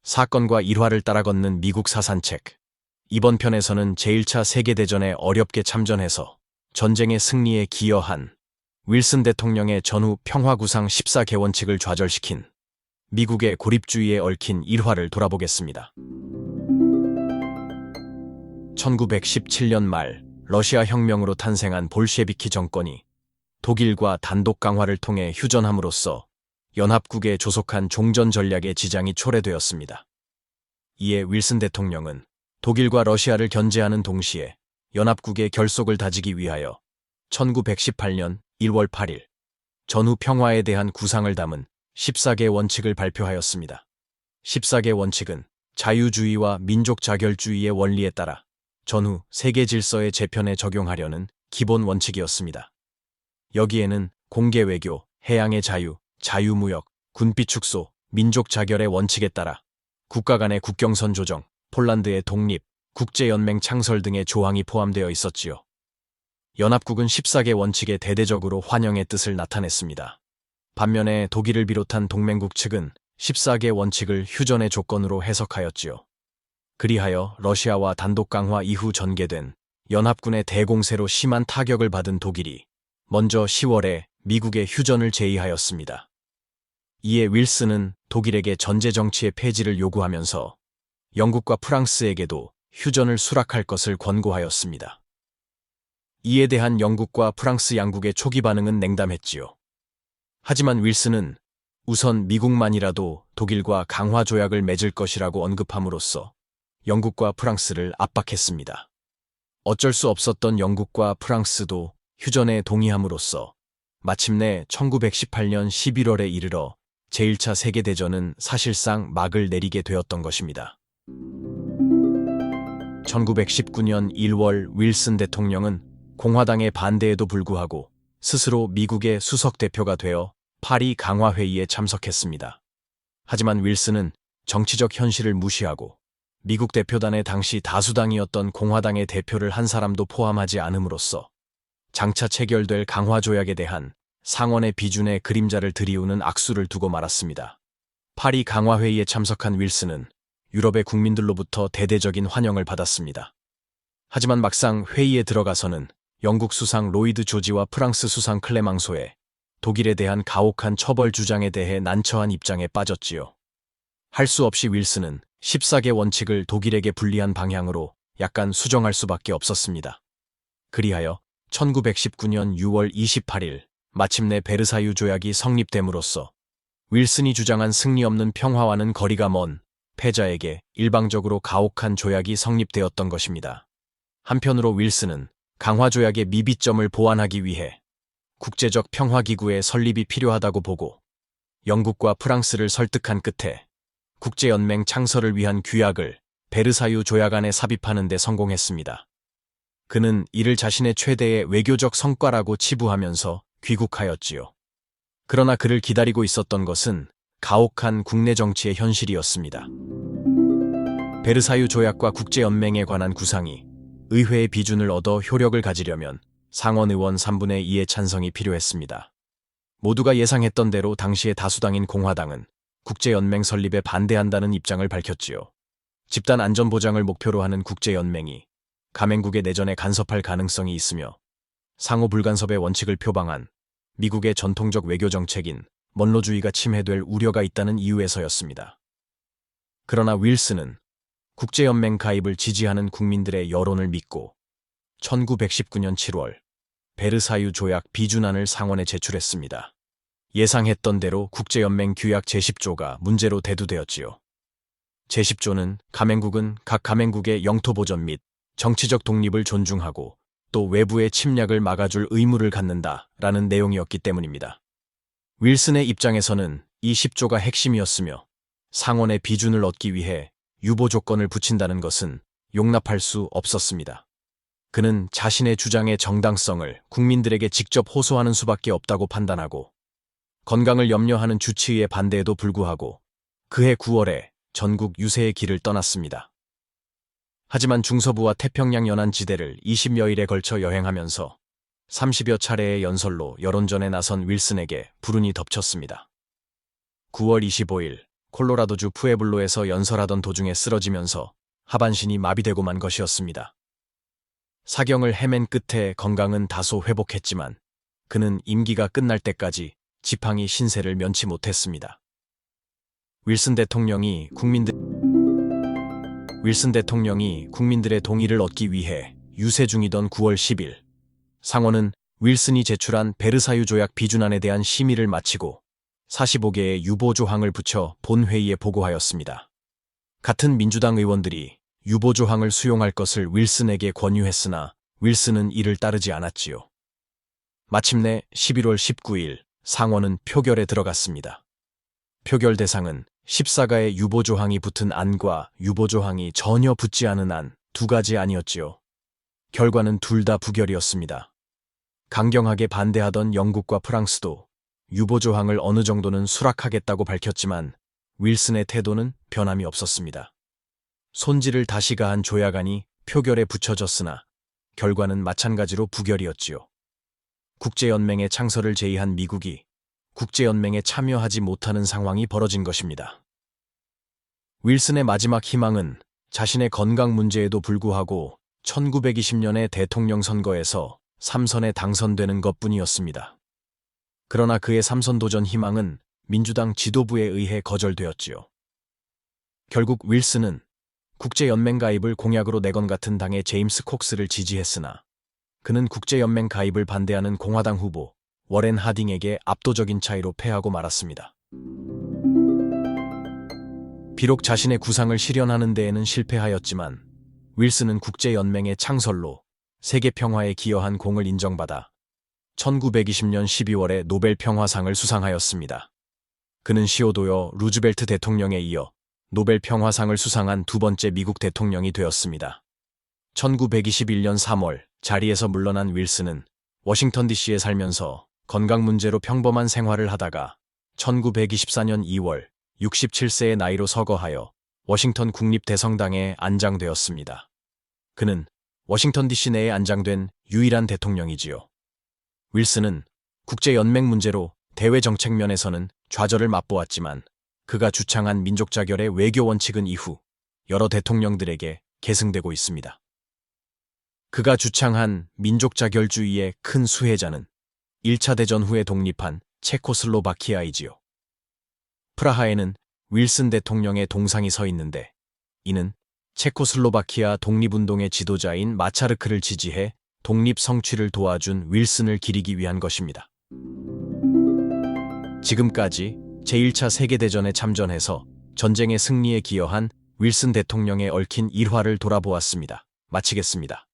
사건과 일화를 따라 걷는 미국 사산책. 이번 편에서는 제1차 세계대전에 어렵게 참전해서 전쟁의 승리에 기여한 윌슨 대통령의 전후 평화구상 14개원칙을 좌절시킨 미국의 고립주의에 얽힌 일화를 돌아보겠습니다. 1917년 말 러시아 혁명으로 탄생한 볼셰비키 정권이 독일과 단독 강화를 통해 휴전함으로써 연합국에 조속한 종전 전략의 지장이 초래되었습니다. 이에 윌슨 대통령은 독일과 러시아를 견제하는 동시에 연합국의 결속을 다지기 위하여 1918년 1월 8일 전후 평화에 대한 구상을 담은 14개 원칙을 발표하였습니다. 14개 원칙은 자유주의와 민족 자결주의의 원리에 따라 전후 세계 질서의 재편에 적용하려는 기본 원칙이었습니다. 여기에는 공개 외교, 해양의 자유, 자유무역, 군비 축소, 민족 자결의 원칙에 따라 국가 간의 국경선 조정, 폴란드의 독립, 국제연맹 창설 등의 조항이 포함되어 있었지요. 연합국은 14개 원칙에 대대적으로 환영의 뜻을 나타냈습니다. 반면에 독일을 비롯한 동맹국 측은 14개 원칙을 휴전의 조건으로 해석하였지요. 그리하여 러시아와 단독 강화 이후 전개된 연합군의 대공세로 심한 타격을 받은 독일이 먼저 10월에 미국의 휴전을 제의하였습니다. 이에 윌슨은 독일에게 전제 정치의 폐지를 요구하면서 영국과 프랑스에게도 휴전을 수락할 것을 권고하였습니다. 이에 대한 영국과 프랑스 양국의 초기 반응은 냉담했지요. 하지만 윌슨은 우선 미국만이라도 독일과 강화 조약을 맺을 것이라고 언급함으로써 영국과 프랑스를 압박했습니다. 어쩔 수 없었던 영국과 프랑스도 휴전에 동의함으로써 마침내 1918년 11월에 이르러 제1차 세계대전은 사실상 막을 내리게 되었던 것입니다. 1919년 1월 윌슨 대통령은 공화당의 반대에도 불구하고 스스로 미국의 수석 대표가 되어 파리 강화회의에 참석했습니다. 하지만 윌슨은 정치적 현실을 무시하고 미국 대표단의 당시 다수당이었던 공화당의 대표를 한 사람도 포함하지 않음으로써 장차 체결될 강화조약에 대한 상원의 비준의 그림자를 들이우는 악수를 두고 말았습니다. 파리 강화회의에 참석한 윌슨은 유럽의 국민들로부터 대대적인 환영을 받았습니다. 하지만 막상 회의에 들어가서는 영국 수상 로이드 조지와 프랑스 수상 클레망소의 독일에 대한 가혹한 처벌 주장에 대해 난처한 입장에 빠졌지요. 할 수 없이 윌슨은 14개 원칙을 독일에게 불리한 방향으로 약간 수정할 수밖에 없었습니다. 그리하여 1919년 6월 28일 마침내 베르사유 조약이 성립됨으로써 윌슨이 주장한 승리 없는 평화와는 거리가 먼 패자에게 일방적으로 가혹한 조약이 성립되었던 것입니다. 한편으로 윌슨은 강화조약의 미비점을 보완하기 위해 국제적 평화기구의 설립이 필요하다고 보고 영국과 프랑스를 설득한 끝에 국제연맹 창설을 위한 규약을 베르사유 조약 안에 삽입하는 데 성공했습니다. 그는 이를 자신의 최대의 외교적 성과라고 치부하면서 귀국하였지요. 그러나 그를 기다리고 있었던 것은 가혹한 국내 정치의 현실이었습니다. 베르사유 조약과 국제연맹에 관한 구상이 의회의 비준을 얻어 효력을 가지려면 상원 의원 3분의 2의 찬성이 필요했습니다. 모두가 예상했던 대로 당시의 다수당인 공화당은 국제연맹 설립에 반대한다는 입장을 밝혔지요. 집단 안전보장을 목표로 하는 국제연맹이 가맹국의 내전에 간섭할 가능성이 있으며 상호 불간섭의 원칙을 표방한 미국의 전통적 외교정책인 먼로주의가 침해될 우려가 있다는 이유에서였습니다. 그러나 윌슨은 국제연맹 가입을 지지하는 국민들의 여론을 믿고 1919년 7월 베르사유 조약 비준안을 상원에 제출했습니다. 예상했던 대로 국제연맹 규약 제10조가 문제로 대두되었지요. 제10조는 가맹국은 각 가맹국의 영토 보전 및 정치적 독립을 존중하고 또 외부의 침략을 막아줄 의무를 갖는다라는 내용이었기 때문입니다. 윌슨의 입장에서는 이 10조가 핵심이었으며 상원의 비준을 얻기 위해 유보 조건을 붙인다는 것은 용납할 수 없었습니다. 그는 자신의 주장의 정당성을 국민들에게 직접 호소하는 수밖에 없다고 판단하고 건강을 염려하는 주치의의 반대에도 불구하고 그해 9월에 전국 유세의 길을 떠났습니다. 하지만 중서부와 태평양 연안지대를 20여일에 걸쳐 여행하면서 30여 차례의 연설로 여론전에 나선 윌슨에게 불운이 덮쳤습니다. 9월 25일 콜로라도주 푸에블로에서 연설하던 도중에 쓰러지면서 하반신이 마비되고 만 것이었습니다. 사경을 헤맨 끝에 건강은 다소 회복했지만 그는 임기가 끝날 때까지 지팡이 신세를 면치 못했습니다. 윌슨 대통령이 국민들의 동의를 얻기 위해 유세 중이던 9월 10일 상원은 윌슨이 제출한 베르사유 조약 비준안에 대한 심의를 마치고 45개의 유보 조항을 붙여 본회의에 보고하였습니다. 같은 민주당 의원들이 유보 조항을 수용할 것을 윌슨에게 권유했으나 윌슨은 이를 따르지 않았지요. 마침내 11월 19일 상원은 표결에 들어갔습니다. 표결 대상은 14가의 유보 조항이 붙은 안과 유보 조항이 전혀 붙지 않은 안 두 가지 안이었지요. 결과는 둘 다 부결이었습니다. 강경하게 반대하던 영국과 프랑스도 유보 조항을 어느 정도는 수락하겠다고 밝혔지만 윌슨의 태도는 변함이 없었습니다. 손질을 다시 가한 조약안이 표결에 붙여졌으나 결과는 마찬가지로 부결이었지요. 국제연맹의 창설을 제의한 미국이 국제연맹에 참여하지 못하는 상황이 벌어진 것입니다. 윌슨의 마지막 희망은 자신의 건강 문제에도 불구하고 1920년의 대통령 선거에서 3선에 당선되는 것뿐이었습니다. 그러나 그의 3선 도전 희망은 민주당 지도부에 의해 거절되었지요. 결국 윌슨은 국제연맹 가입을 공약으로 내건 같은 당의 제임스 콕스를 지지했으나 그는 국제연맹 가입을 반대하는 공화당 후보 워렌 하딩에게 압도적인 차이로 패하고 말았습니다. 비록 자신의 구상을 실현하는 데에는 실패하였지만 윌슨은 국제연맹의 창설로 세계 평화에 기여한 공을 인정받아 1920년 12월에 노벨 평화상을 수상하였습니다. 그는 시오도어 루즈벨트 대통령에 이어 노벨 평화상을 수상한 두 번째 미국 대통령이 되었습니다. 1921년 3월 자리에서 물러난 윌슨은 워싱턴 DC에 살면서 건강 문제로 평범한 생활을 하다가 1924년 2월 67세의 나이로 서거하여 워싱턴 국립대성당에 안장되었습니다. 그는 워싱턴 DC 내에 안장된 유일한 대통령이지요. 윌슨은 국제연맹 문제로 대외 정책 면에서는 좌절을 맛보았지만 그가 주창한 민족자결의 외교 원칙은 이후 여러 대통령들에게 계승되고 있습니다. 그가 주창한 민족자결주의의 큰 수혜자는 1차 대전 후에 독립한 체코슬로바키아이지요. 프라하에는 윌슨 대통령의 동상이 서 있는데 이는 체코슬로바키아 독립운동의 지도자인 마차르크를 지지해 독립 성취를 도와준 윌슨을 기리기 위한 것입니다. 지금까지 제1차 세계대전에 참전해서 전쟁의 승리에 기여한 윌슨 대통령의 얽힌 일화를 돌아보았습니다. 마치겠습니다.